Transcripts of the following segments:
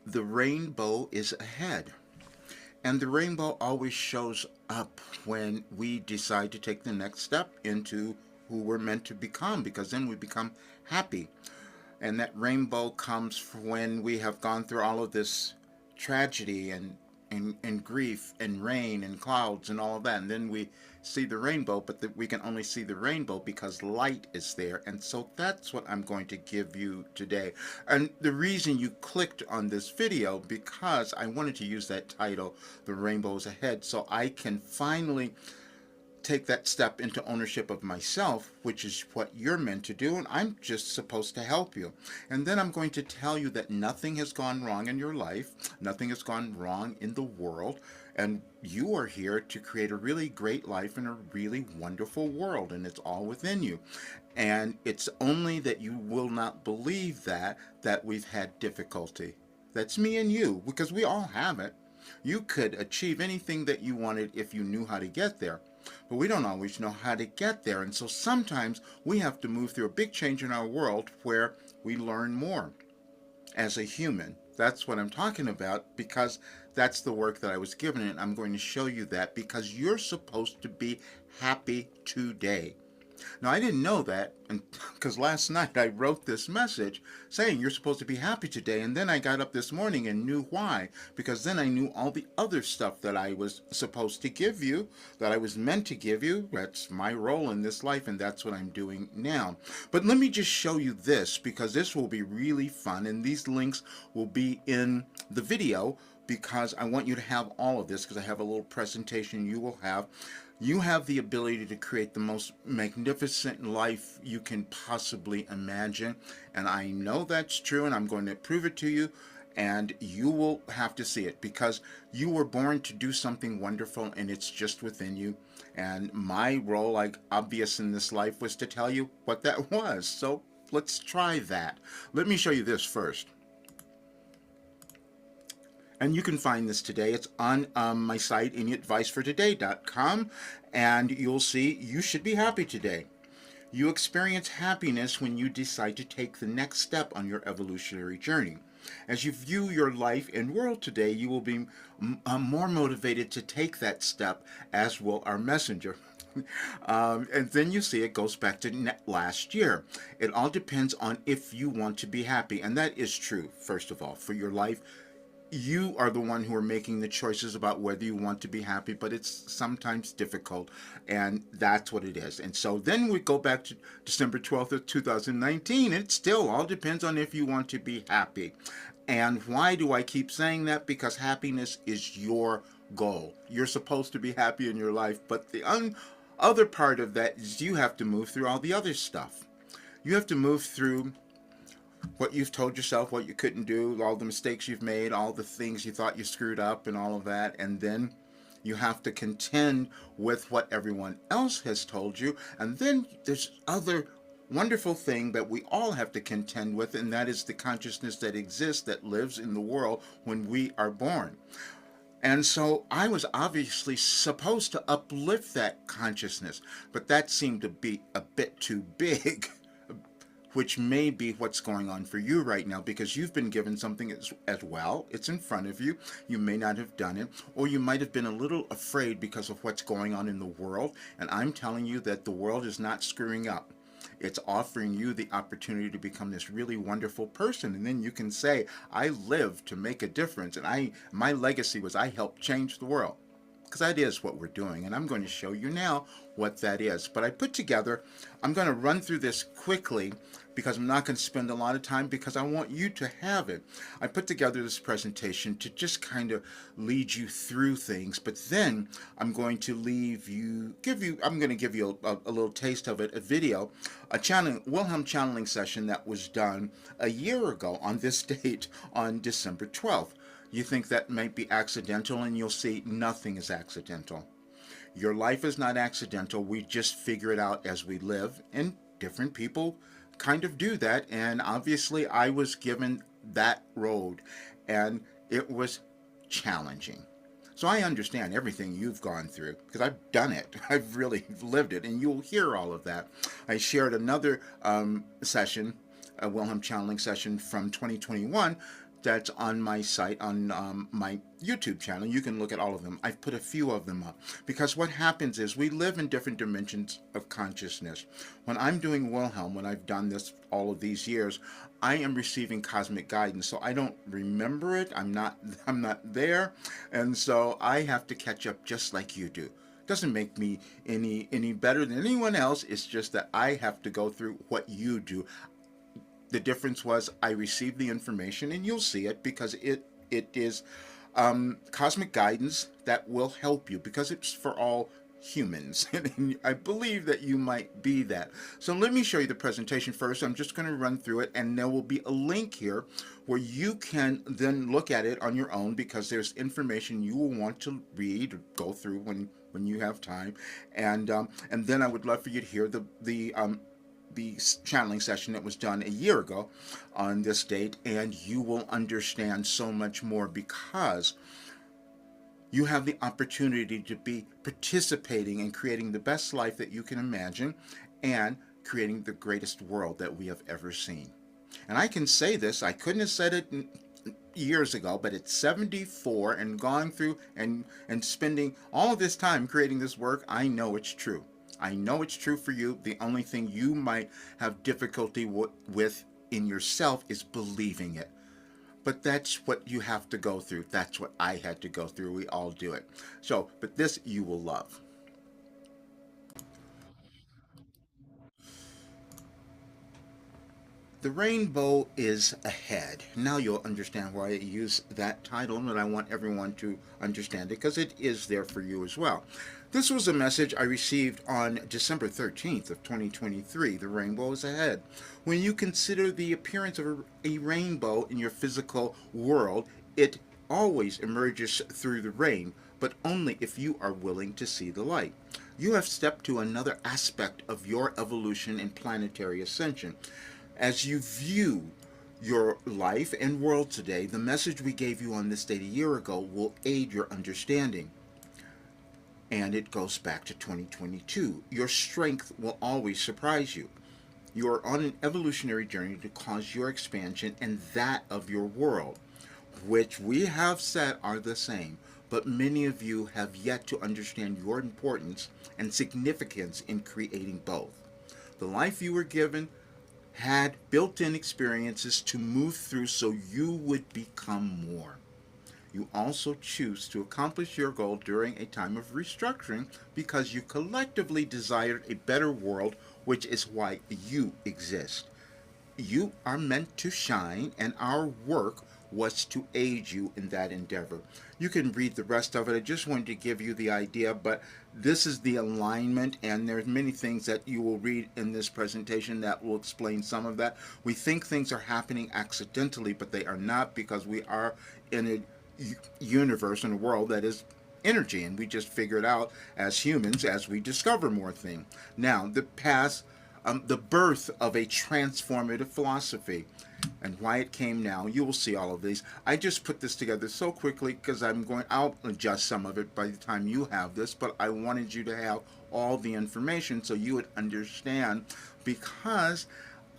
The rainbow is ahead. And the rainbow always shows up when we decide to take the next step into who we're meant to become, because then we become happy. And that rainbow comes when we have gone through all of this tragedy and grief and rain and clouds and all of that. And then we see the rainbow, but we can only see the rainbow because light is there. And so that's what I'm going to give you today. And the reason you clicked on this video, because I wanted to use that title, The Rainbow's Ahead, so I can finally take that step into ownership of myself, which is what you're meant to do, and I'm just supposed to help you. And then I'm going to tell you that nothing has gone wrong in your life, nothing has gone wrong in the world, and you are here to create a really great life in a really wonderful world, and it's all within you. And it's only that you will not believe that we've had difficulty. That's me and you, because we all have it. You could achieve anything that you wanted if you knew how to get there. But we don't always know how to get there. And so sometimes we have to move through a big change in our world where we learn more as a human. That's what I'm talking about, because that's the work that I was given. And I'm going to show you that because you're supposed to be happy today. Now, I didn't know that because last night I wrote this message saying you're supposed to be happy today. And then I got up this morning and knew why. Because then I knew all the other stuff that I was supposed to give you, that I was meant to give you. That's my role in this life, and that's what I'm doing now. But let me just show you this, because this will be really fun. And these links will be in the video, because I want you to have all of this, because I have a little presentation you will have. You have the ability to create the most magnificent life you can possibly imagine. And I know that's true, and I'm going to prove it to you. And you will have to see it, because you were born to do something wonderful, and it's just within you. And my role, like obvious in this life, was to tell you what that was. So let's try that. Let me show you this first. And you can find this today. It's on my site, idiotadvicefortoday.com, and you'll see you should be happy today. You experience happiness when you decide to take the next step on your evolutionary journey. As you view your life and world today, you will be more motivated to take that step, as will our messenger. And then you see it goes back to last year. It all depends on if you want to be happy. And that is true, first of all, for your life. You are the one who are making the choices about whether you want to be happy, but it's sometimes difficult, and that's what it is. And so then we go back to December 12th of 2019. It still all depends on if you want to be happy. And why do I keep saying that? Because happiness is your goal. You're supposed to be happy in your life, but the other part of that is you have to move through all the other stuff. You have to move through what you've told yourself, what you couldn't do, all the mistakes you've made, all the things you thought you screwed up, and all of that. And then you have to contend with what everyone else has told you. And then there's other wonderful thing that we all have to contend with, and that is the consciousness that exists, that lives in the world when we are born. And so I was obviously supposed to uplift that consciousness, but that seemed to be a bit too big. Which may be what's going on for you right now, because you've been given something as well. It's in front of you. You may not have done it, or you might have been a little afraid because of what's going on in the world. And I'm telling you that the world is not screwing up. It's offering you the opportunity to become this really wonderful person. And then you can say, I lived to make a difference. And my legacy was I helped change the world. Because that is what we're doing, and I'm going to show you now what that is. But I put together, I'm going to run through this quickly because I'm not going to spend a lot of time, because I want you to have it. I put together this presentation to just kind of lead you through things, but then I'm going to I'm going to give you a little taste of it, a video, a Wilhelm channeling session that was done a year ago on this date, on December 12th. You think that might be accidental, and you'll see nothing is accidental. Your life is not accidental. We just figure it out as we live, and different people kind of do that. And obviously I was given that road, and it was challenging. So I understand everything you've gone through, because I've done it. I've really lived it, and you'll hear all of that. I shared another session, a Wilhelm channeling session from 2021, that's on my site, on my YouTube channel. You can look at all of them. I've put a few of them up because what happens is we live in different dimensions of consciousness. When I'm doing Wilhelm, when I've done this all of these years, I am receiving cosmic guidance, so I don't remember it. I'm not there, and so I have to catch up just like you do. Doesn't make me any better than anyone else. It's just that I have to go through what you do. The difference was I received the information, and you'll see it because it is cosmic guidance that will help you because it's for all humans. And I believe that you might be that. So let me show you the presentation first. I'm just going to run through it, and there will be a link here where you can then look at it on your own because there's information you will want to read or go through when you have time. And then I would love for you to hear the channeling session that was done a year ago on this date, and you will understand so much more because you have the opportunity to be participating in creating the best life that you can imagine and creating the greatest world that we have ever seen. And I can say this, I couldn't have said it years ago, but at 74 and going through and spending all of this time creating this work, I know it's true. I know it's true for you. The only thing you might have difficulty with in yourself is believing it. But that's what you have to go through. That's what I had to go through. We all do it. So, but this you will love. The rainbow is ahead. Now you'll understand why I use that title, and I want everyone to understand it because it is there for you as well. This was a message I received on December 13th of 2023. The rainbow is ahead. When you consider the appearance of a rainbow in your physical world, it always emerges through the rain, but only if you are willing to see the light. You have stepped to another aspect of your evolution and planetary ascension. As you view your life and world today, the message we gave you on this date a year ago will aid your understanding. And it goes back to 2022. Your strength will always surprise you. You are on an evolutionary journey to cause your expansion and that of your world, which we have said are the same, but many of you have yet to understand your importance and significance in creating both. The life you were given had built-in experiences to move through so you would become more. You also choose to accomplish your goal during a time of restructuring because you collectively desired a better world, which is why you exist. You are meant to shine, and our work was to aid you in that endeavor. You can read the rest of it. I just wanted to give you the idea, but this is the alignment, and there's many things that you will read in this presentation that will explain some of that. We think things are happening accidentally, but they are not because we are in a universe and a world that is energy, and we just figure it out as humans as we discover more things. Now, the birth of a transformative philosophy and why it came now. You will see all of these. I just put this together so quickly because I'll adjust some of it by the time you have this, but I wanted you to have all the information so you would understand because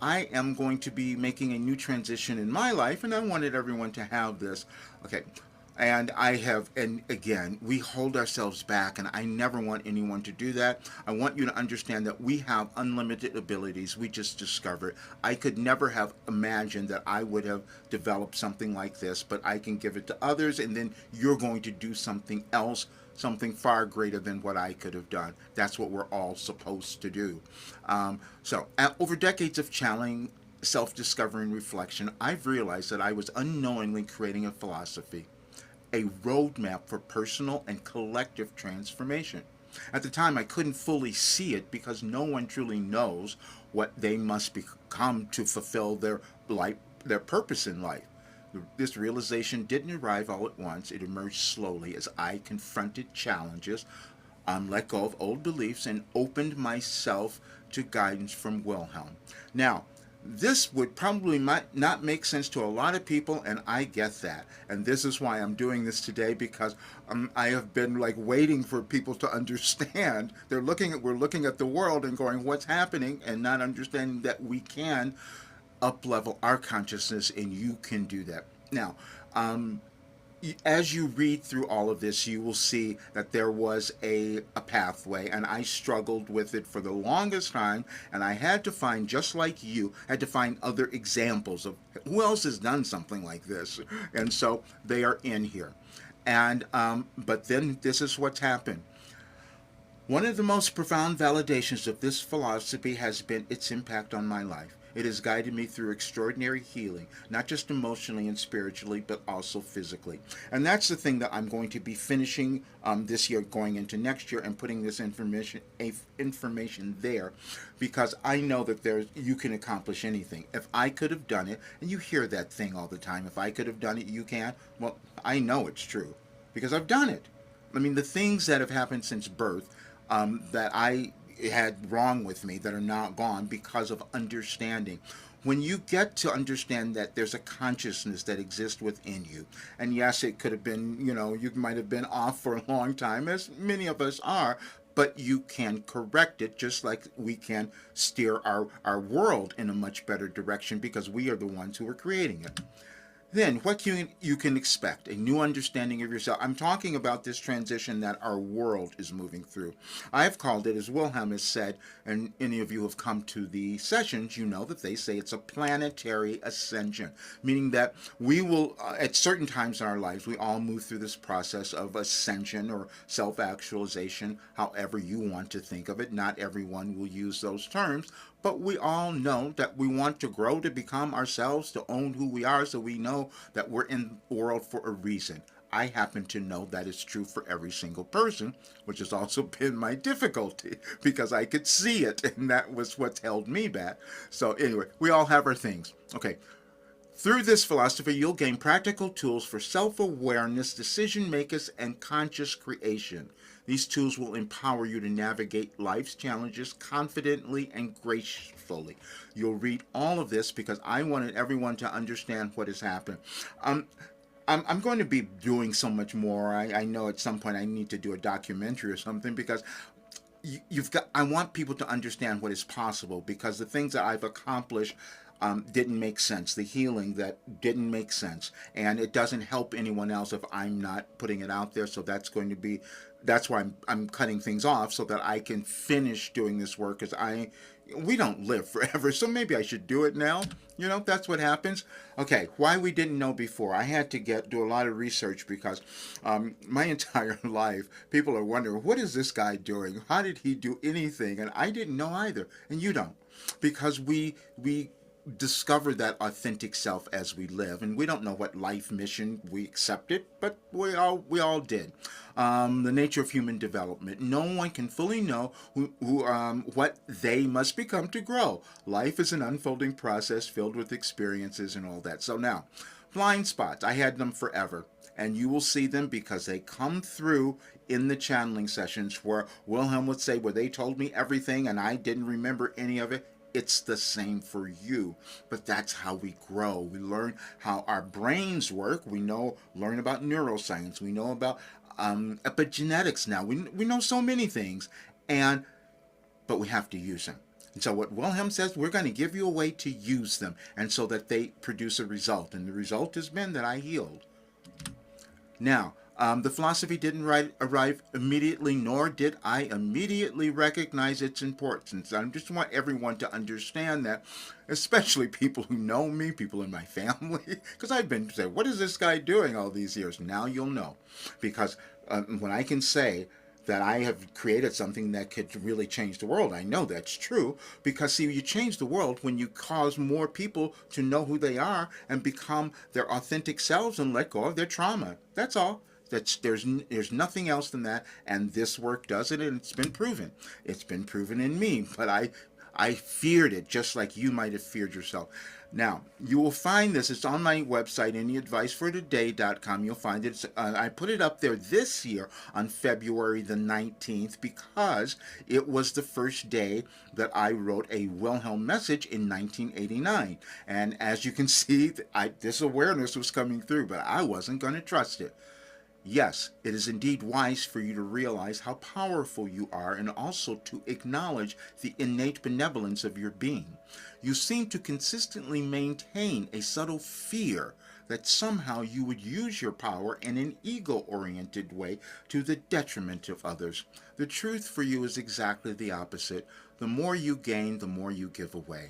I am going to be making a new transition in my life and I wanted everyone to have this. Okay. And again, we hold ourselves back, and I never want anyone to do that. I want you to understand that we have unlimited abilities. We just discovered. I could never have imagined that I would have developed something like this, but I can give it to others, and then you're going to do something else, something far greater than what I could have done. That's what we're all supposed to do. Over decades of channeling, self-discovery, and reflection, I've realized that I was unknowingly creating a philosophy, a roadmap for personal and collective transformation. At the time, I couldn't fully see it because no one truly knows what they must become to fulfill their purpose in life. This realization didn't arrive all at once. It emerged slowly as I confronted challenges, let go of old beliefs, and opened myself to guidance from Wilhelm. Now, this would probably not make sense to a lot of people, and I get that. And this is why I'm doing this today, because I have been waiting for people to understand. We're looking at the world and going, what's happening, and not understanding that we can up-level our consciousness, and you can do that. Now, as you read through all of this, you will see that there was a pathway, and I struggled with it for the longest time. And I had to find, just like you, had to find other examples of who else has done something like this. And so they are in here. And but then this is what's happened. One of the most profound validations of this philosophy has been its impact on my life. It has guided me through extraordinary healing, not just emotionally and spiritually, but also physically. And that's the thing that I'm going to be finishing this year, going into next year, and putting this information there, because I know that you can accomplish anything. If I could have done it, and you hear that thing all the time, if I could have done it, you can. Well, I know it's true because I've done it. I mean, the things that have happened since birth that I had wrong with me that are now gone because of understanding. When you get to understand that there's a consciousness that exists within you, and yes, it could have been, you might have been off for a long time, as many of us are, but you can correct it just like we can steer our world in a much better direction because we are the ones who are creating it. Then, what you can expect? A new understanding of yourself. I'm talking about this transition that our world is moving through. I've called it, as Wilhelm has said, and any of you have come to the sessions, you know that they say it's a planetary ascension, meaning that we will, at certain times in our lives, we all move through this process of ascension or self-actualization, however you want to think of it. Not everyone will use those terms, but we all know that we want to grow to become ourselves, to own who we are, so we know that we're in the world for a reason. I happen to know that is true for every single person, which has also been my difficulty because I could see it, and that was what's held me back. So anyway, we all have our things. Okay. Through this philosophy, you'll gain practical tools for self-awareness, decision-makers, and conscious creation. These tools will empower you to navigate life's challenges confidently and gracefully. You'll read all of this because I wanted everyone to understand what has happened. I'm going to be doing so much more. I know at some point I need to do a documentary or something because I want people to understand what is possible, because the things that I've accomplished didn't make sense. The healing that didn't make sense, and it doesn't help anyone else if I'm not putting it out there. So that's why I'm cutting things off so that I can finish doing this work, because we don't live forever, so maybe I should do it now. That's what happens. Okay, why we didn't know before. I had to do a lot of research because my entire life, people are wondering, what is this guy doing? How did he do anything? And I didn't know either, and you don't, because we discover that authentic self as we live, and we don't know what life mission we accept it, but we all did. The nature of human development. No one can fully know what they must become to grow. Life is an unfolding process filled with experiences and all that. So now, blind spots. I had them forever, and you will see them because they come through in the channeling sessions where Wilhelm would say, where they told me everything and I didn't remember any of it. It's the same for you, but that's how we grow. We learn how our brains work. We learn about neuroscience. We know about epigenetics now. We know so many things, but we have to use them. And so what Wilhelm says, we're going to give you a way to use them, and so that they produce a result. And the result has been that I healed. Now, the philosophy didn't arrive immediately, nor did I immediately recognize its importance. I just want everyone to understand that, especially people who know me, people in my family, because I've been saying, what is this guy doing all these years? Now you'll know, because when I can say that I have created something that could really change the world, I know that's true, because see, you change the world when you cause more people to know who they are and become their authentic selves and let go of their trauma. That's all. There's nothing else than that, and this work does it, and it's been proven. It's been proven in me, but I feared it just like you might have feared yourself. Now, you will find this. It's on my website, anyadvicefortoday.com. You'll find it. I put it up there this year on February the 19th because it was the first day that I wrote a Wilhelm message in 1989. And as you can see, this awareness was coming through, but I wasn't going to trust it. Yes, it is indeed wise for you to realize how powerful you are and also to acknowledge the innate benevolence of your being. You seem to consistently maintain a subtle fear that somehow you would use your power in an ego oriented way to the detriment of others. The truth for you is exactly the opposite. The more you gain, the more you give away.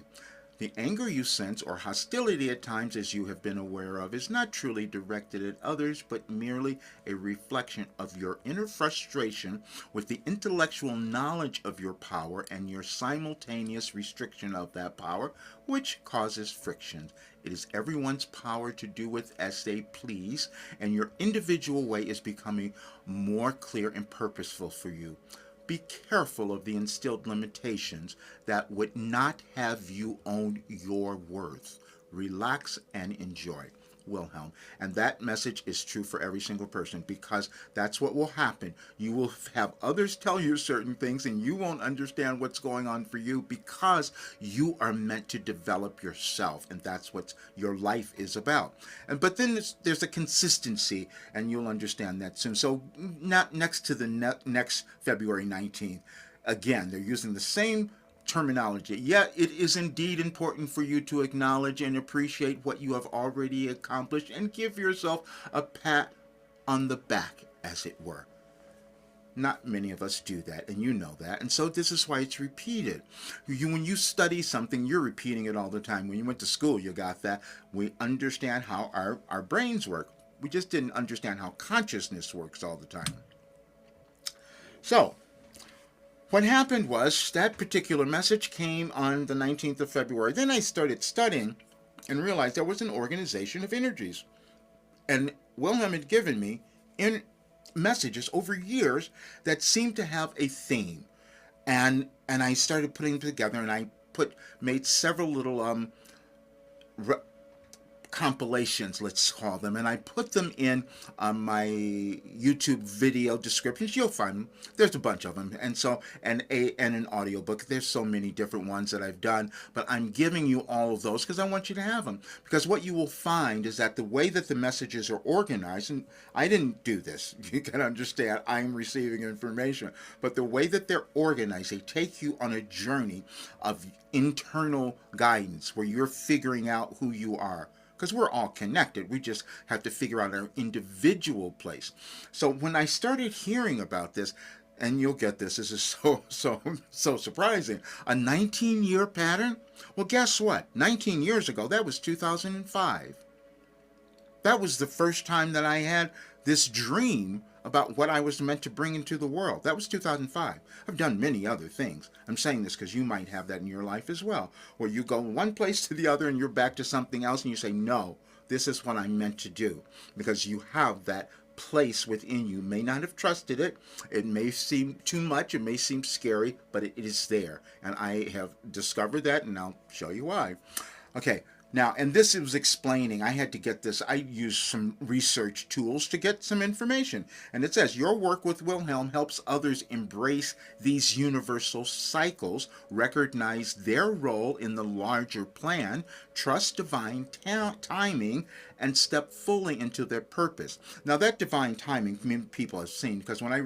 The anger you sense, or hostility at times, as you have been aware of, is not truly directed at others, but merely a reflection of your inner frustration with the intellectual knowledge of your power and your simultaneous restriction of that power, which causes friction. It is everyone's power to do with as they please, and your individual way is becoming more clear and purposeful for you. Be careful of the instilled limitations that would not have you own your worth. Relax and enjoy. Wilhelm. And that message is true for every single person, because that's what will happen. You will have others tell you certain things and you won't understand what's going on for you, because you are meant to develop yourself, and that's what your life is about. But then there's a consistency, and you'll understand that soon. So not next to the next February 19th, again, they're using the same terminology. Yet it is indeed important for you to acknowledge and appreciate what you have already accomplished and give yourself a pat on the back, as it were. Not many of us do that, and you know that. And so this is why it's repeated. When you study something, you're repeating it all the time. When you went to school, you got that. We understand how our brains work. We just didn't understand how consciousness works all the time. So, what happened was that particular message came on the 19th of February. Then I started studying and realized there was an organization of energies. And Wilhelm had given me messages over years that seemed to have a theme. And I started putting them together, and I made several little compilations, let's call them, and I put them in my YouTube video descriptions. You'll find them. There's a bunch of them, and an audiobook. There's so many different ones that I've done, but I'm giving you all of those because I want you to have them. Because what you will find is that the way that the messages are organized, and I didn't do this, you can understand, I'm receiving information, but the way that they're organized, they take you on a journey of internal guidance where you're figuring out who you are. Because we're all connected. We just have to figure out our individual place. So when I started hearing about this, and you'll get this is so surprising, a 19-year pattern? Well, guess what? 19 years ago, that was 2005. That was the first time that I had this dream about what I was meant to bring into the world. That was 2005. I've done many other things. I'm saying this because you might have that in your life as well, where you go one place to the other and you're back to something else and you say, no, this is what I'm meant to do, because you have that place within you. May not have trusted it. It may seem too much. It may seem scary, but it is there. And I have discovered that, and I'll show you why. Okay. Now, and this was explaining, I had to get this, I used some research tools to get some information. And it says, your work with Wilhelm helps others embrace these universal cycles, recognize their role in the larger plan, trust divine timing, and step fully into their purpose. Now, that divine timing, many people have seen, because when I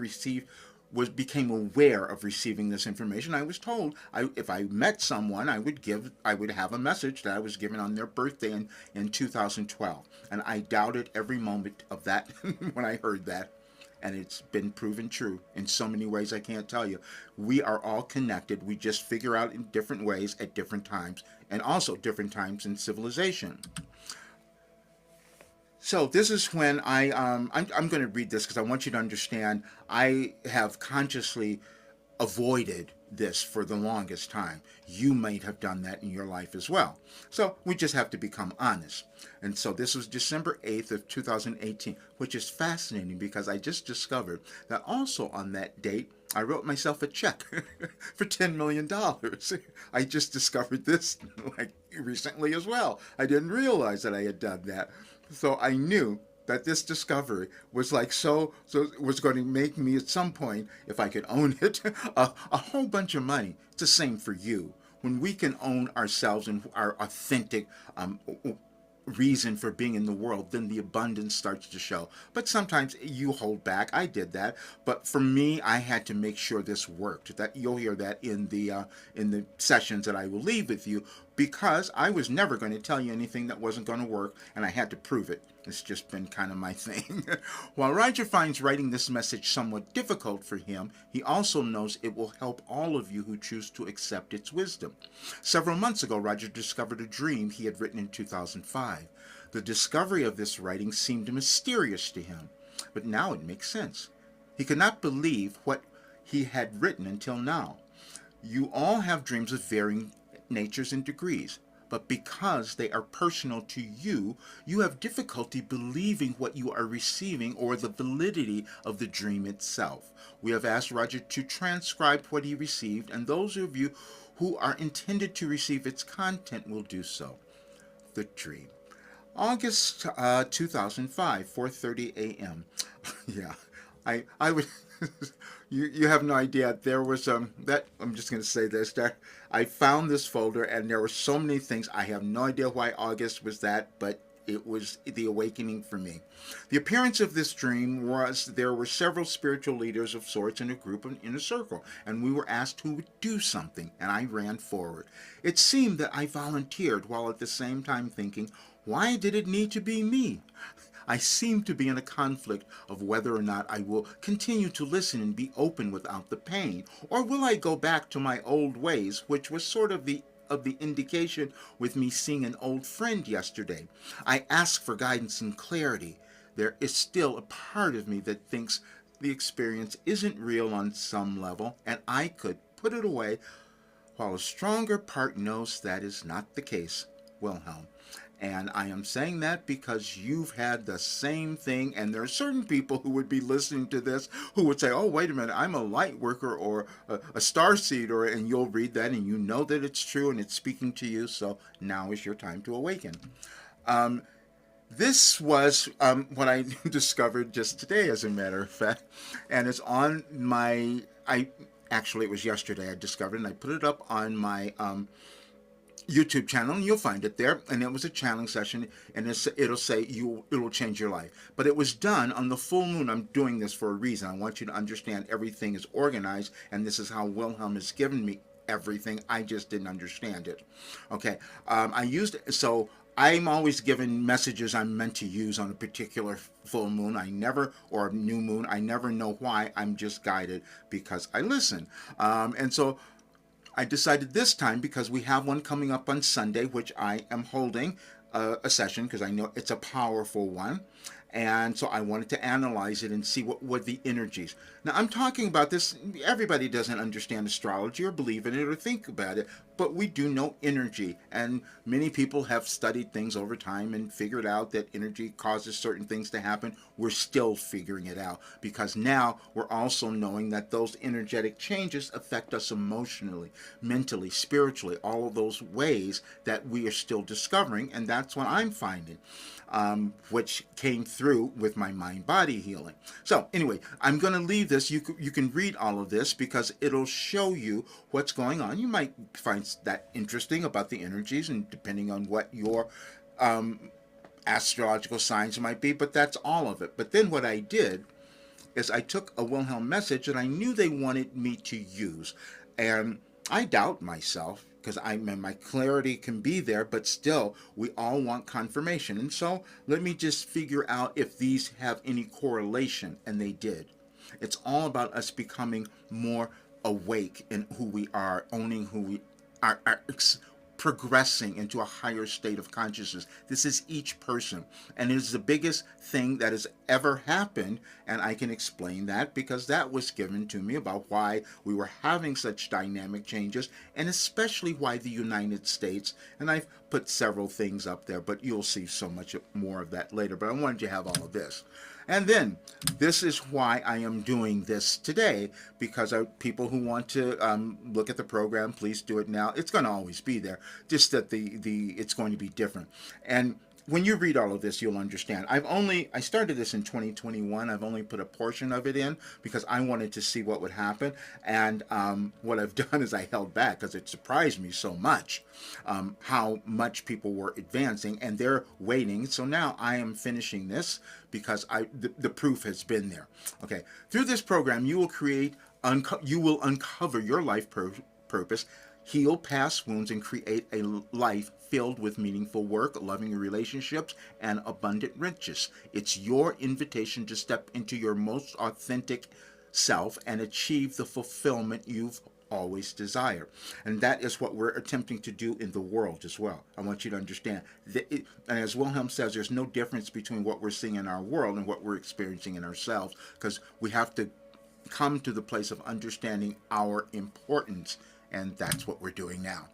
became aware of receiving this information, I was told if I met someone, I would have a message that I was given on their birthday in 2012. And I doubted every moment of that when I heard that. And it's been proven true in so many ways I can't tell you. We are all connected. We just figure out in different ways at different times, and also different times in civilization. So this is when I'm going to read this because I want you to understand I have consciously avoided this for the longest time. You might have done that in your life as well. So we just have to become honest. And so this was December 8th of 2018, which is fascinating because I just discovered that also on that date, I wrote myself a check for $10 million. I just discovered this like recently as well. I didn't realize that I had done that. So I knew that this discovery was like so was going to make me at some point, if I could own it, a whole bunch of money. It's the same for you. When we can own ourselves and our authentic reason for being in the world, then the abundance starts to show. But sometimes you hold back. I did that, but for me, I had to make sure this worked. That you'll hear that in the sessions that I will leave with you, because I was never going to tell you anything that wasn't going to work, and I had to prove it. It's just been kind of my thing. While Roger finds writing this message somewhat difficult for him, he also knows it will help all of you who choose to accept its wisdom. Several months ago, Roger discovered a dream he had written in 2005. The discovery of this writing seemed mysterious to him, but now it makes sense. He could not believe what he had written until now. You all have dreams of varying natures and degrees, but because they are personal to you, you have difficulty believing what you are receiving or the validity of the dream itself. We have asked Roger to transcribe what he received, and those of you who are intended to receive its content will do so. The dream. August 2005, 4:30 a.m. Yeah, I would. You have no idea. There was that I'm just going to say this. That I found this folder and there were so many things. I have no idea why August was that, but it was the awakening for me. The appearance of this dream was there were several spiritual leaders of sorts in a group in a circle, and we were asked who would do something, and I ran forward. It seemed that I volunteered while at the same time thinking, why did it need to be me? I seem to be in a conflict of whether or not I will continue to listen and be open without the pain, or will I go back to my old ways, which was sort of the indication with me seeing an old friend yesterday. I ask for guidance and clarity. There is still a part of me that thinks the experience isn't real on some level, and I could put it away, while a stronger part knows that is not the case. Wilhelm. And I am saying that because you've had the same thing, and there are certain people who would be listening to this who would say, oh, wait a minute, I'm a light worker or a starseeder, and you'll read that and you know that it's true and it's speaking to you, so now is your time to awaken. This was what I discovered just today, as a matter of fact, and it's on my, actually it was yesterday I discovered, and I put it up on my YouTube channel, and you'll find it there. And it was a channeling session, and it'll say it will change your life. But it was done on the full moon. I'm doing this for a reason. I want you to understand everything is organized, and this is how Wilhelm has given me everything. I just didn't understand it. Okay, I used it, so I'm always given messages I'm meant to use on a particular full moon. Or new moon. I never know why. I'm just guided because I listen. And so I decided this time, because we have one coming up on Sunday, which I am holding a session because I know it's a powerful one. And so I wanted to analyze it and see what were the energies. Now, I'm talking about this. Everybody doesn't understand astrology or believe in it or think about it, but we do know energy. And many people have studied things over time and figured out that energy causes certain things to happen. We're still figuring it out, because now we're also knowing that those energetic changes affect us emotionally, mentally, spiritually, all of those ways that we are still discovering. And that's what I'm finding, which came through with my mind-body healing. So anyway, I'm going to leave this. You can read all of this because it'll show you what's going on. You might find that interesting about the energies, and depending on what your astrological signs might be, but that's all of it. But then what I did is I took a Wilhelm message that I knew they wanted me to use, and I doubt myself, because my clarity can be there, but still, we all want confirmation. And so let me just figure out if these have any correlation, and they did. It's all about us becoming more awake in who we are, owning who we are, progressing into a higher state of consciousness. This is each person, and it is the biggest thing that has ever happened, and I can explain that because that was given to me about why we were having such dynamic changes, and especially why the United States, and I've put several things up there, but you'll see so much more of that later, but I wanted you to have all of this. And then, this is why I am doing this today, because people who want to look at the program, please do it now. It's going to always be there, just that it's going to be different. And when you read all of this, you'll understand. I started this in 2021. I've only put a portion of it in because I wanted to see what would happen. And what I've done is I held back because it surprised me so much how much people were advancing, and they're waiting. So now I am finishing this because the proof has been there. Okay, through this program, you will you will uncover your life purpose, heal past wounds, and create a life filled with meaningful work, loving relationships, and abundant riches. It's your invitation to step into your most authentic self and achieve the fulfillment you've always desired. And that is what we're attempting to do in the world as well. I want you to understand that and as Wilhelm says, there's no difference between what we're seeing in our world and what we're experiencing in ourselves, because we have to come to the place of understanding our importance, and that's what we're doing now.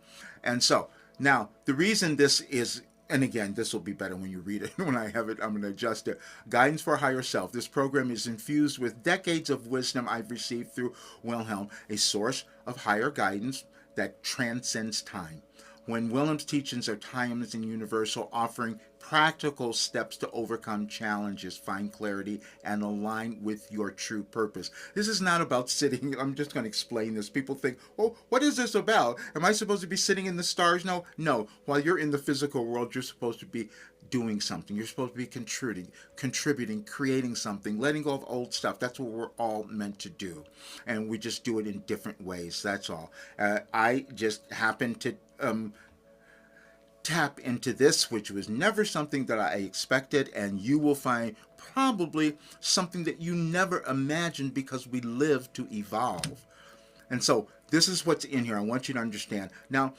And so now the reason this is, and again, this will be better when you read it. When I have it, I'm going to adjust it. Guidance for Higher Self. This program is infused with decades of wisdom I've received through Wilhelm, a source of higher guidance that transcends time. When Wilhelm's teachings are timeless and universal, offering practical steps to overcome challenges, find clarity, and align with your true purpose. This is not about sitting, I'm just going to explain this. People think, oh, what is this about? Am I supposed to be sitting in the stars? No. While you're in the physical world, you're supposed to be doing something. You're supposed to be contributing, creating something, letting go of old stuff. That's what we're all meant to do. And we just do it in different ways. That's all. I just happen to tap into this, which was never something that I expected, and you will find probably something that you never imagined, because we live to evolve. And so this is what's in here. I want you to understand. Now,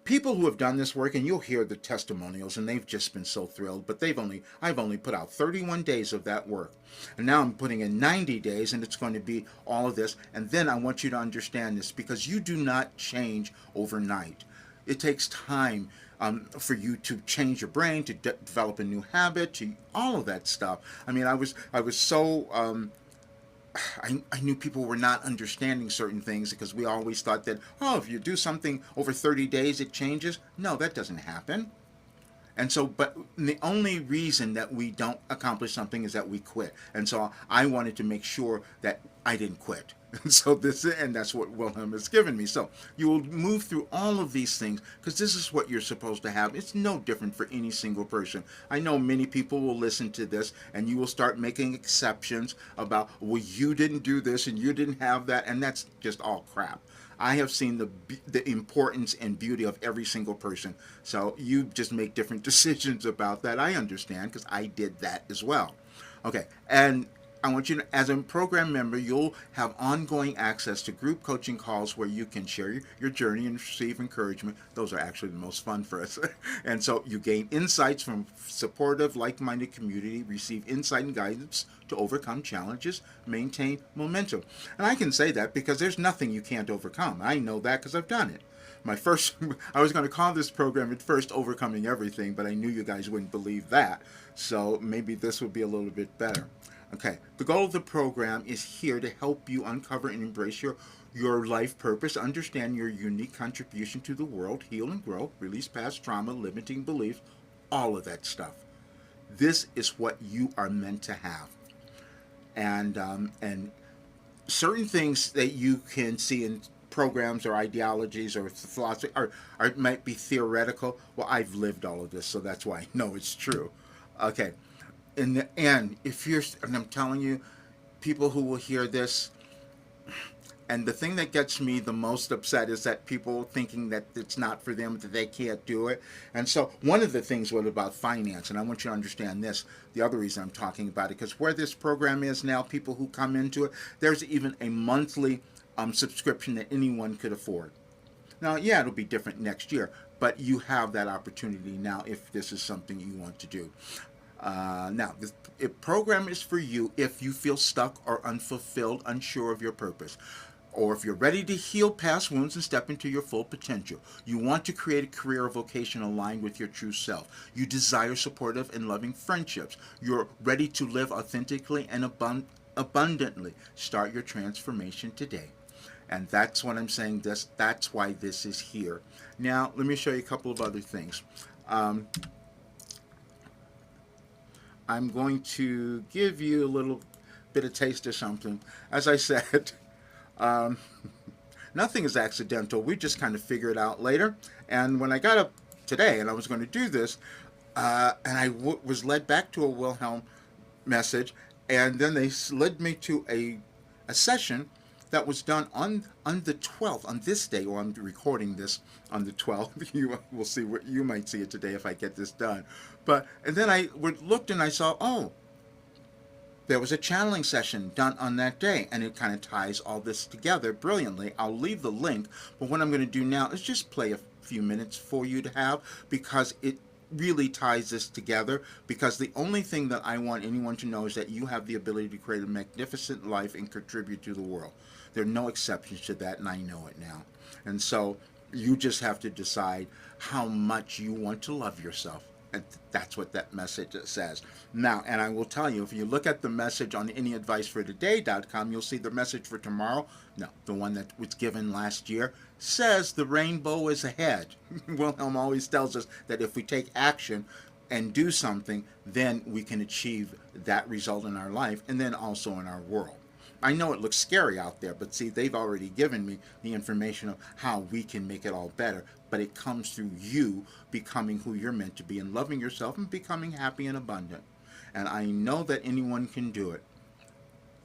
people who have done this work, and you'll hear the testimonials, and they've just been so thrilled, but I've only put out 31 days of that work. And now I'm putting in 90 days, and it's going to be all of this. And then I want you to understand this, because you do not change overnight. It takes time for you to change your brain, to develop a new habit, to all of that stuff. I mean, I was so I knew people were not understanding certain things, because we always thought that, oh, if you do something over 30 days, it changes. No, that doesn't happen. And so, but the only reason that we don't accomplish something is that we quit. And so I wanted to make sure that I didn't quit. And so that's what Wilhelm has given me. So you will move through all of these things, because this is what you're supposed to have. It's no different for any single person. I know many people will listen to this, and you will start making exceptions about, well, you didn't do this and you didn't have that, and that's just all crap. I have seen the importance and beauty of every single person. So you just make different decisions about that. I understand, because I did that as well. Okay, and I want you to, as a program member, you'll have ongoing access to group coaching calls where you can share your journey and receive encouragement. Those are actually the most fun for us. And so you gain insights from supportive, like-minded community, receive insight and guidance to overcome challenges, maintain momentum. And I can say that because there's nothing you can't overcome. I know that because I've done it. I was going to call this program at first Overcoming Everything, but I knew you guys wouldn't believe that. So maybe this would be a little bit better. Okay, the goal of the program is here to help you uncover and embrace your life purpose, understand your unique contribution to the world, heal and grow, release past trauma, limiting beliefs, all of that stuff. This is what you are meant to have. And certain things that you can see in programs or ideologies or philosophy are might be theoretical. Well, I've lived all of this, so that's why I know it's true. Okay. In the end, and I'm telling you, people who will hear this, and the thing that gets me the most upset is that people thinking that it's not for them, that they can't do it. And so one of the things was about finance, and I want you to understand this, the other reason I'm talking about it, because where this program is now, people who come into it, there's even a monthly subscription that anyone could afford. Now, yeah, it'll be different next year, but you have that opportunity now if this is something you want to do. Now, this program is for you if you feel stuck or unfulfilled, unsure of your purpose, or if you're ready to heal past wounds and step into your full potential. You want to create a career or vocation aligned with your true self. You desire supportive and loving friendships. You're ready to live authentically and abundantly. Start your transformation today. And that's what I'm saying. That's why this is here. Now, let me show you a couple of other things. I'm going to give you a little bit of taste of something. As I said, um, nothing is accidental. We just kind of figure it out later. And when I got up today and I was going to do this, and was led back to a Wilhelm message, and then they led me to a session that was done on the 12th, on this day, or I'm recording this on the 12th. You will see what you might see it today if I get this done. But and then I looked and I saw, oh, there was a channeling session done on that day, and it kind of ties all this together brilliantly. I'll leave the link, but what I'm going to do now is just play a few minutes for you to have, because it really ties this together. Because the only thing that I want anyone to know is that you have the ability to create a magnificent life and contribute to the world. There are no exceptions to that, and I know it now. And so you just have to decide how much you want to love yourself. And that's what that message says. Now, and I will tell you, if you look at the message on anyadvicefortoday.com, you'll see the message for tomorrow. No, the one that was given last year says the rainbow is ahead. Wilhelm always tells us that if we take action and do something, then we can achieve that result in our life and then also in our world. I know it looks scary out there, but see, they've already given me the information of how we can make it all better. But it comes through you becoming who you're meant to be and loving yourself and becoming happy and abundant. And I know that anyone can do it.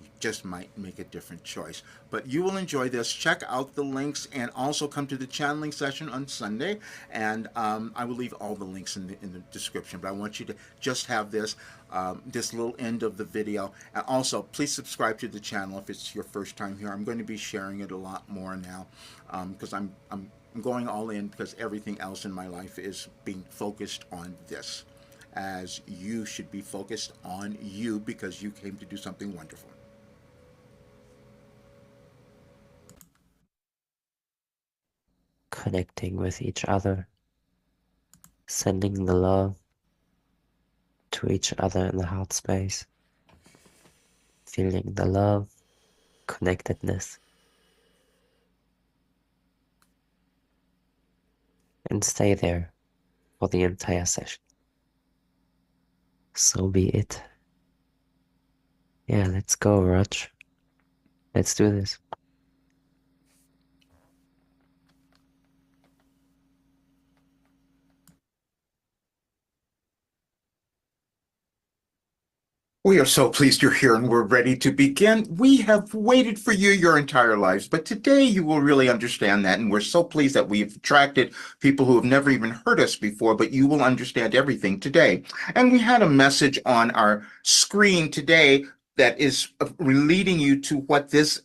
You just might make a different choice. But you will enjoy this. Check out the links and also come to the channeling session on Sunday. And I will leave all the links in the description. But I want you to just have this little end of the video. And also, please subscribe to the channel if it's your first time here. I'm going to be sharing it a lot more now because I'm going all in, because everything else in my life is being focused on this, as you should be focused on you, because you came to do something wonderful. Connecting with each other, sending the love to each other in the heart space, feeling the love, connectedness, and stay there for the entire session. So be it. Yeah, let's go, Raj. Let's do this. We are so pleased you're here and we're ready to begin. We have waited for you your entire lives, but today you will really understand that. And we're so pleased that we've attracted people who have never even heard us before, but you will understand everything today. And we had a message on our screen today that is leading you to what this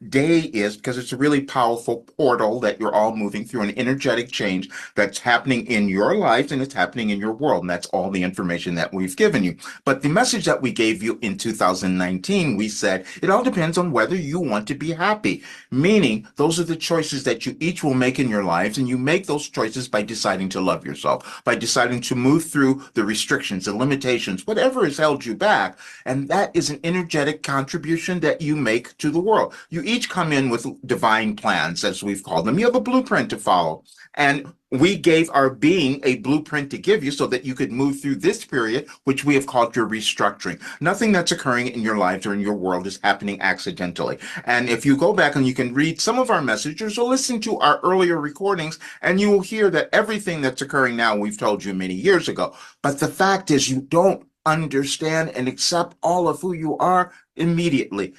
day is, because it's a really powerful portal that you're all moving through, an energetic change that's happening in your lives and it's happening in your world. And that's all the information that we've given you. But the message that we gave you in 2019, we said, it all depends on whether you want to be happy, meaning those are the choices that you each will make in your lives. And you make those choices by deciding to love yourself, by deciding to move through the restrictions, the limitations, whatever has held you back. And that is an energetic contribution that you make to the world. You each come in with divine plans, as we've called them. You have a blueprint to follow. And we gave our being a blueprint to give you so that you could move through this period, which we have called your restructuring. Nothing that's occurring in your lives or in your world is happening accidentally. And if you go back and you can read some of our messages or listen to our earlier recordings, and you will hear that everything that's occurring now, we've told you many years ago. But the fact is, you don't understand and accept all of who you are immediately.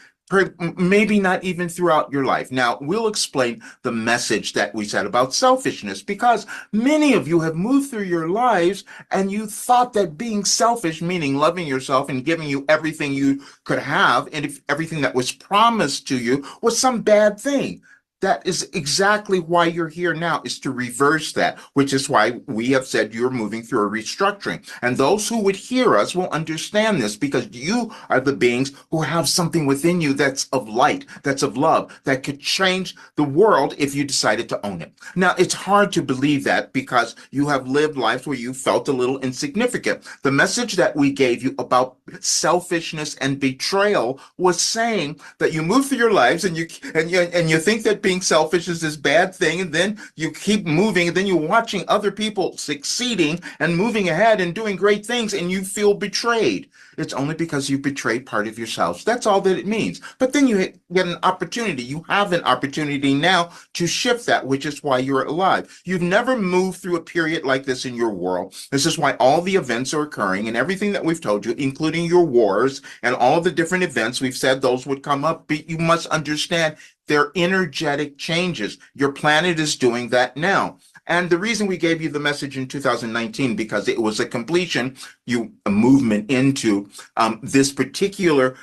Maybe not even throughout your life. Now, we'll explain the message that we said about selfishness, because many of you have moved through your lives and you thought that being selfish, meaning loving yourself and giving you everything you could have and if everything that was promised to you, was some bad thing. That is exactly why you're here now, is to reverse that, which is why we have said you're moving through a restructuring. And those who would hear us will understand this, because you are the beings who have something within you that's of light, that's of love, that could change the world if you decided to own it. Now, it's hard to believe that, because you have lived lives where you felt a little insignificant. The message that we gave you about selfishness and betrayal was saying that you move through your lives and you think that being being selfish is this bad thing, and then you keep moving, and then you're watching other people succeeding and moving ahead and doing great things, and you feel betrayed. It's only because you betrayed part of yourselves. That's all that it means. But then you get an opportunity. You have an opportunity now to shift that, which is why you're alive. You've never moved through a period like this in your world. This is why all the events are occurring, and everything that we've told you, including your wars and all the different events, we've said those would come up, but you must understand they're energetic changes. Your planet is doing that now. And the reason we gave you the message in 2019, because it was a completion, a movement into this particular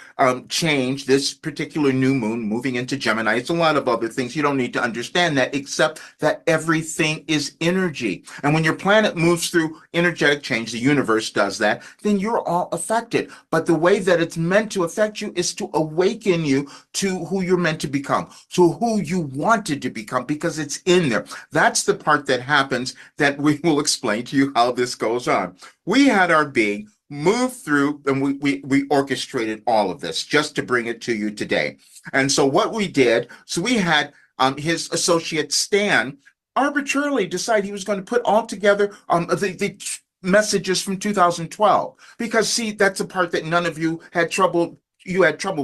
change, this particular new moon moving into Gemini. It's a lot of other things. You don't need to understand that, except that everything is energy. And when your planet moves through energetic change, the universe does that, then you're all affected. But the way that it's meant to affect you is to awaken you to who you're meant to become, to who you wanted to become, because it's in there. That's the part that happens that we will explain to you how this goes on. We had our being move through, and we orchestrated all of this just to bring it to you today. And so what we did, so we had his associate Stan arbitrarily decide he was going to put all together the messages from 2012, because see, that's a part that none of you had trouble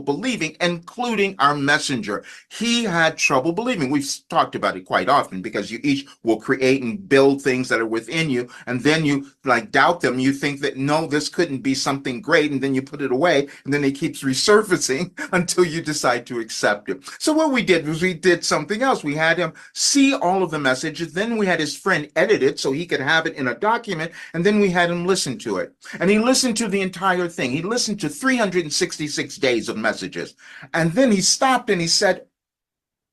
believing, including our messenger. He had trouble believing. We've talked about it quite often, because you each will create and build things that are within you, and then you like doubt them. You think that, no, this couldn't be something great, and then you put it away, and then it keeps resurfacing until you decide to accept it. So what we did was we did something else. We had him see all of the messages, then we had his friend edit it so he could have it in a document, and then we had him listen to it. And he listened to the entire thing. He listened to 366 days of messages. And then he stopped and he said,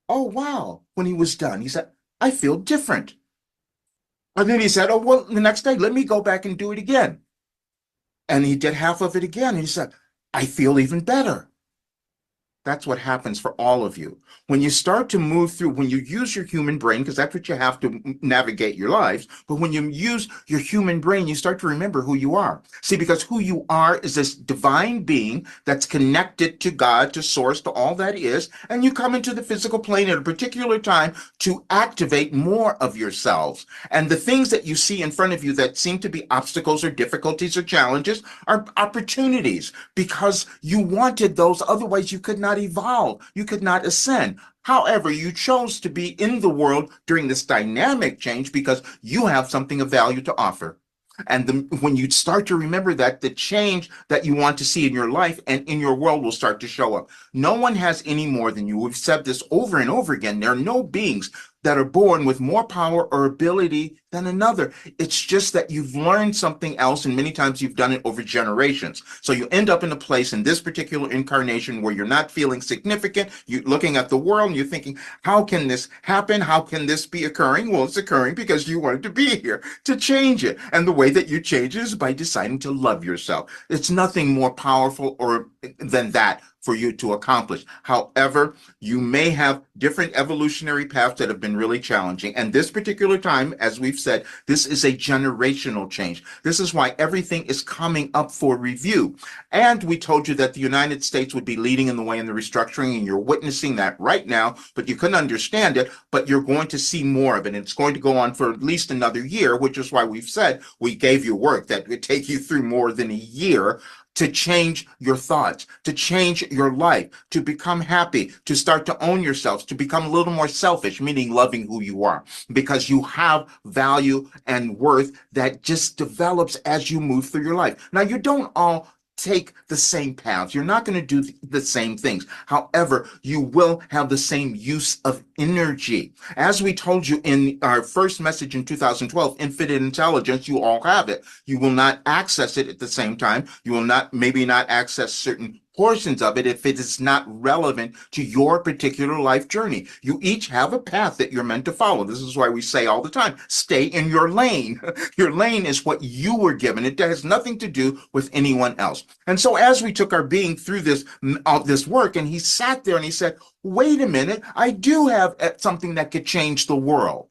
oh, wow. When he was done, he said, I feel different. And then he said, oh, well, the next day, let me go back and do it again. And he did half of it again. And he said, I feel even better. That's what happens for all of you. When you start to move through, when you use your human brain, because that's what you have to navigate your lives, but when you use your human brain, you start to remember who you are. See, because who you are is this divine being that's connected to God, to source, to all that is, and you come into the physical plane at a particular time to activate more of yourselves. And the things that you see in front of you that seem to be obstacles or difficulties or challenges are opportunities, because you wanted those, otherwise you could not evolve, you could not ascend. However, you chose to be in the world during this dynamic change because you have something of value to offer. And when you start to remember that, the change that you want to see in your life and in your world will start to show up. No one has any more than you. We've said this over and over again. There are no beings that are born with more power or ability than another. It's just that you've learned something else, and many times you've done it over generations. So you end up in a place in this particular incarnation where you're not feeling significant. You're looking at the world and you're thinking, how can this happen? How can this be occurring? Well, it's occurring because you wanted to be here to change it. And the way that you change it is by deciding to love yourself. It's nothing more powerful than that for you to accomplish. However, you may have different evolutionary paths that have been really challenging. And this particular time, as we've said, this is a generational change. This is why everything is coming up for review. And we told you that the United States would be leading in the way in the restructuring, and you're witnessing that right now, but you couldn't understand it, but you're going to see more of it. And it's going to go on for at least another year, which is why we've said we gave you work that would take you through more than a year to change your thoughts, to change your life, to become happy, to start to own yourselves, to become a little more selfish, meaning loving who you are, because you have value and worth that just develops as you move through your life. Now, you don't all take the same paths. You're not going to do the same things. However, you will have the same use of energy. As we told you in our first message in 2012, infinite intelligence, you all have it. You will not access it at the same time. You will maybe not access certain portions of it if it is not relevant to your particular life journey. You each have a path that you're meant to follow. This is why we say all the time, stay in your lane. Your lane is what you were given. It has nothing to do with anyone else. And so as we took our being through this work, and he sat there and he said, wait a minute, I do have something that could change the world.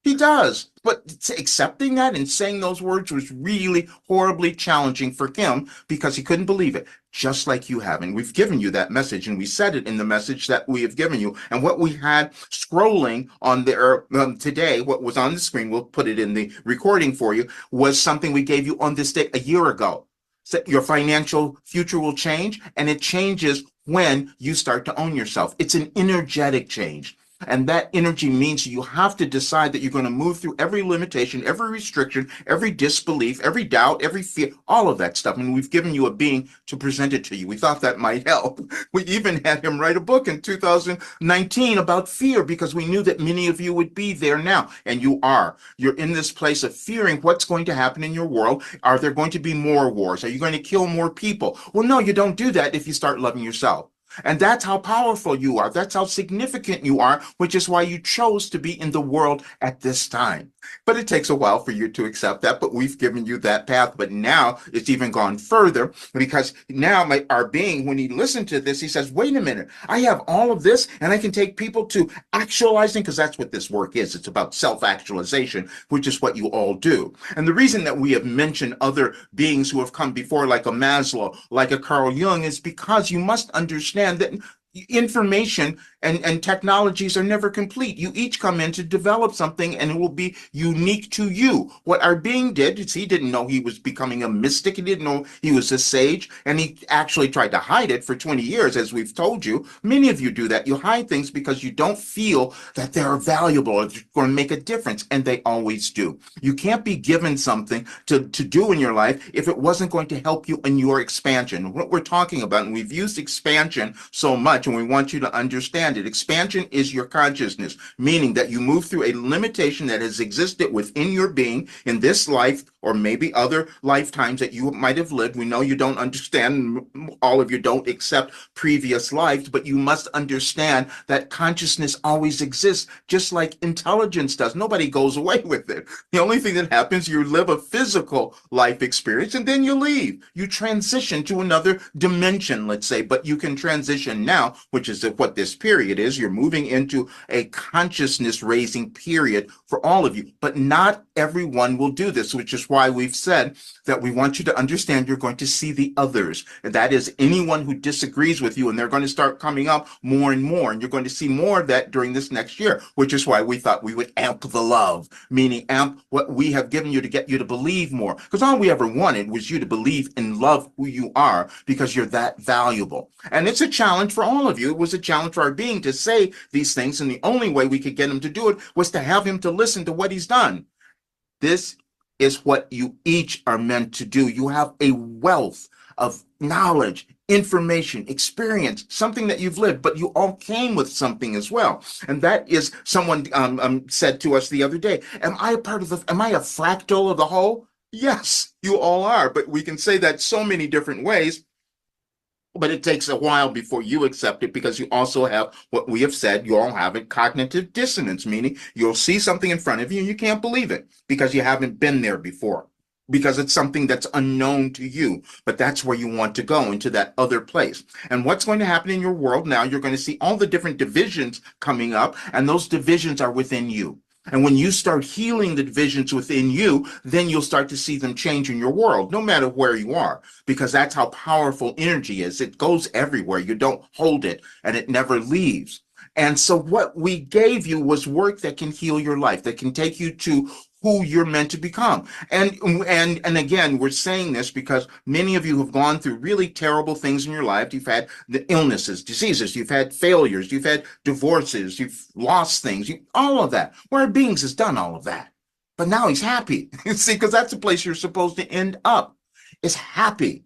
He does, but accepting that and saying those words was really horribly challenging for him because he couldn't believe it. just like you have. And we've given you that message, and we said it in the message that we have given you. And what we had scrolling on there today, what was on the screen, we'll put it in the recording for you, was something we gave you on this day a year ago. So your financial future will change, and it changes when you start to own yourself. It's an energetic change. And that energy means you have to decide that you're going to move through every limitation, every restriction, every disbelief, every doubt, every fear, all of that stuff. And we've given you a being to present it to you. We thought that might help. We even had him write a book in 2019 about fear because we knew that many of you would be there now. And you are. You're in this place of fearing what's going to happen in your world. Are there going to be more wars? Are you going to kill more people? Well, no, you don't do that if you start loving yourself. And that's how powerful you are. That's how significant you are, which is why you chose to be in the world at this time. But it takes a while for you to accept that, but we've given you that path. But now it's even gone further because now our being, when he listened to this, he says, wait a minute, I have all of this and I can take people to actualizing, because that's what this work is. It's about self-actualization, which is what you all do. And the reason that we have mentioned other beings who have come before, like a Maslow, like a Carl Jung, is because you must understand that information and technologies are never complete. You each come in to develop something and it will be unique to you. What our being did is he didn't know he was becoming a mystic. He didn't know he was a sage, and he actually tried to hide it for 20 years, as we've told you. Many of you do that. You hide things because you don't feel that they're valuable or they're going to make a difference, and they always do. You can't be given something to do in your life if it wasn't going to help you in your expansion. What we're talking about, and we've used expansion so much, and we want you to understand it. Expansion is your consciousness, meaning that you move through a limitation that has existed within your being in this life or maybe other lifetimes that you might have lived. We know you don't understand, all of you don't accept previous lives, but you must understand that consciousness always exists, just like intelligence does. Nobody goes away with it. The only thing that happens, you live a physical life experience and then you leave. You transition to another dimension, let's say, but you can transition now, which is what this period is. You're moving into a consciousness raising period for all of you, but not everyone will do this, which is why we've said that we want you to understand you're going to see the others, and that is anyone who disagrees with you, and they're going to start coming up more and more, and you're going to see more of that during this next year, which is why we thought we would amp the love, meaning amp what we have given you to get you to believe more, because all we ever wanted was you to believe and love who you are because you're that valuable. And it's a challenge for all of you. It was a challenge for our being to say these things, and the only way we could get him to do it was to have him to listen to what he's done. This is what you each are meant to do. You have a wealth of knowledge, information, experience, something that you've lived, but you all came with something as well. And that is, someone said to us the other day, am I a fractal of the whole? Yes, you all are, but we can say that so many different ways. But it takes a while before you accept it, because you also have what we have said, you all have it, cognitive dissonance, meaning you'll see something in front of you and you can't believe it because you haven't been there before, because it's something that's unknown to you. But that's where you want to go, into that other place. And what's going to happen in your world now, you're going to see all the different divisions coming up, and those divisions are within you. And when you start healing the divisions within you, then you'll start to see them change in your world, no matter where you are, because that's how powerful energy is. It goes everywhere. You don't hold it, and it never leaves. And so what we gave you was work that can heal your life, that can take you to who you're meant to become. And again, we're saying this because many of you have gone through really terrible things in your life. You've had the illnesses, diseases, you've had failures, you've had divorces, you've lost things, all of that. Where beings has done all of that. But now he's happy. See, because that's the place you're supposed to end up, is happy.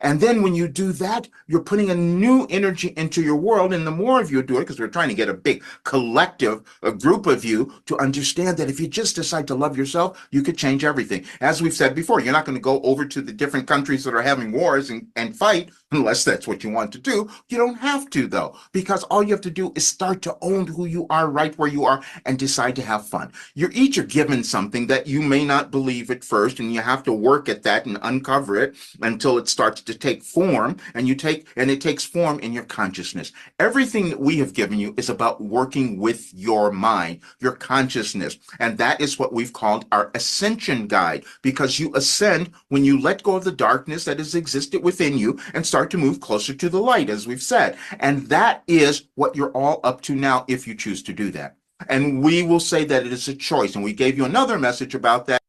And then when you do that, you're putting a new energy into your world. And the more of you do it, because we're trying to get a big collective, a group of you to understand that if you just decide to love yourself, you could change everything. As we've said before, you're not going to go over to the different countries that are having wars and fight, unless that's what you want to do. You don't have to, though, because all you have to do is start to own who you are right where you are and decide to have fun. You're each are given something that you may not believe at first, and you have to work at that and uncover it until it starts to take form, and it takes form in your consciousness. Everything that we have given you is about working with your mind, your consciousness. And that is what we've called our ascension guide, because you ascend when you let go of the darkness that has existed within you and start to move closer to the light, as we've said. And that is what you're all up to now if you choose to do that. And we will say that it is a choice. And we gave you another message about that.